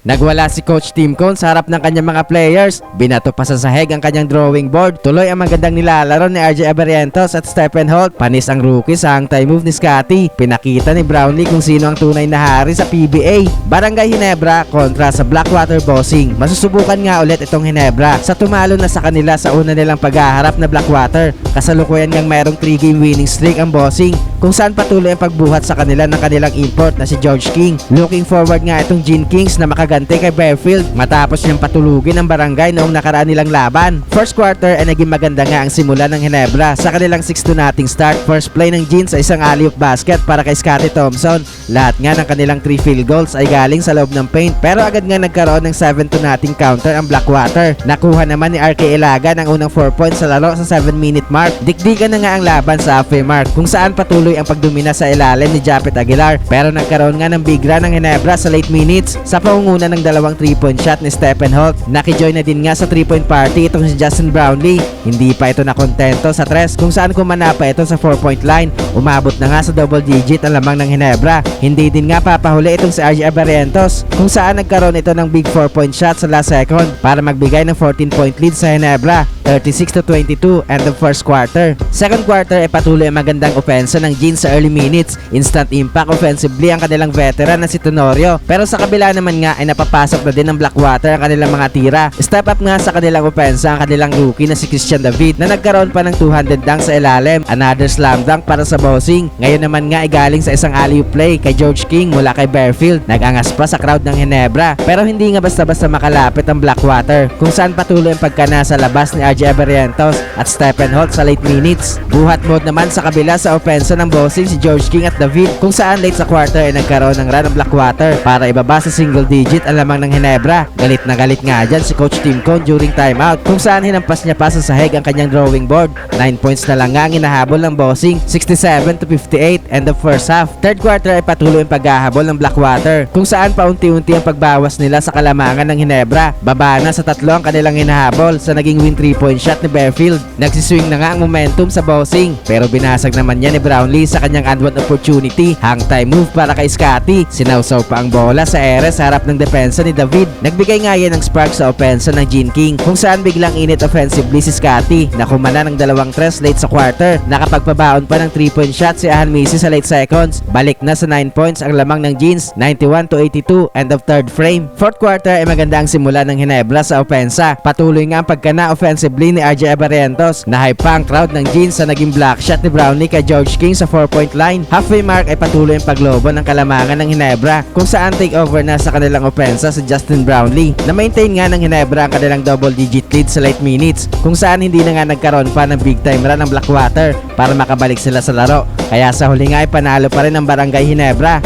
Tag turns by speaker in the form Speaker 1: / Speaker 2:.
Speaker 1: Nagwala si Coach Tim Cone sa harap ng kanyang mga players. Binato pa sa sahig ang kanyang drawing board. Tuloy ang magandang nilalaro ni RJ Abarientos at Stephen Holt. Panis ang rookie sa hang-time move ni Scotty. Pinakita ni Brownlee kung sino ang tunay na hari sa PBA. Barangay Ginebra kontra sa Blackwater Bossing. Masusubukan nga ulit itong Ginebra sa tumalo na sa kanila sa una nilang paghaharap na Blackwater. Kasalukuyan ngang mayroong 3-game winning streak ang Bossing, kung saan patuloy ang pagbuhat sa kanila ng kanilang import na si George King. Looking forward nga itong Gene Kings na makaganti kay Bearfield matapos niyang patulugin ang Barangay noong nakaraan nilang laban. First quarter ay naging maganda nga ang simula ng Ginebra sa kanilang 6-0 start. First play ng Gene sa isang alley-oop basket para kay Scotty Thompson. Lahat nga ng kanilang 3 field goals ay galing sa loob ng paint, pero agad nga nagkaroon ng 7-0 counter ang Blackwater. Nakuha naman ni RK Ilagan ang unang 4 points sa laro sa 7-minute mark. Dikdikan na nga ang laban sa halfway mark, kung saan patuloy ang pagdomina sa ilalim ni Japet Aguilar, pero nagkaroon nga ng big run ng Ginebra sa late minutes sa pangunguna ng dalawang 3-point shot ni Stephen Holt. Nakijoin na din nga sa 3-point party itong si Justin Brownlee. Hindi pa ito nakontento sa 3, kung saan kumana pa ito sa 4-point line. Umabot na nga sa double digit ang lamang ng Ginebra. Hindi din nga papahuli itong si RJ Abarientos, kung saan nagkaroon ito ng big 4-point shot sa last second para magbigay ng 14-point lead sa Ginebra, 36-22 end of first quarter. Second quarter ay patuloy ang magandang opensa ng Gene sa early minutes. Instant impact offensively ang kanilang veteran na si Tenorio, pero sa kabila naman nga ay napapasok na din ng Blackwater ang kanilang mga tira. Step up nga sa kanilang opensa ang kanilang rookie na si Christian David na nagkaroon pa ng 200 dunk sa ilalim. Another slam dunk para sa Bossing. Ngayon naman nga ay galing sa isang alley-oop play kay George King mula kay Bearfield. Nag-angas pa sa crowd ng Ginebra, pero hindi nga basta-basta makalapit ang Blackwater, kung saan patuloy ang pagkana sa labas ni RJ Abarientos at Stephen Holt sa late minutes. Buhat mode naman sa kabila sa opensa ng Bossing si George King at David, kung saan late sa quarter ay nagkaroon ng run ng Blackwater para ibaba sa single digit ang lamang ng Ginebra. Galit na galit nga dyan si Coach Tim Cone during timeout, kung saan hinampas niya pa sa sahig ang kanyang drawing board. 9 points na lang nga ang inahabol ng Bossing, 67-58 end of first half. Third quarter ay patuloy ang paghahabol ng Blackwater, kung saan paunti-unti ang pagbawas nila sa kalamangan ng Ginebra. Baba na sa 3 ang kanilang hinahabol sa naging win 3-point shot ni Bearfield. Nagsiswing na nga ang momentum sa Bossing, pero binasag naman niya ni Brownlee sa kanyang and one opportunity. Hang time move para kay Scotty. Sinawsaw pa ang bola sa ere sa harap ng depensa ni David. Nagbigay nga yan ng spark sa opensa ng Gene King, kung saan biglang init offensively si Scotty na kumana ng dalawang tres late sa quarter. Nakapagpabaon pa ng 3-point shot si Ahan Misi sa late seconds. Balik na sa 9 points ang lamang ng Jeans, 91-82 end of third frame. Fourth quarter ay maganda ang simula ng Ginebra sa opensa. Patuloy nga ang pagkana offensively ni RJ Abarientos. Nahype pa ang crowd ng Jeans sa naging block shot ni Brownlee kay George King sa 4-point line. Halfway mark ay patuloy ang paglobo ng kalamangan ng Ginebra, kung saan take over na sa kanilang opensa si Justin Brownlee. Na-maintain nga ng Ginebra ang kanilang double digit lead sa late minutes, kung saan hindi na nga nagkaroon pa ng big time run ng Blackwater para makabalik sila sa laro. Kaya sa huli nga ay panalo pa rin ang Barangay Ginebra.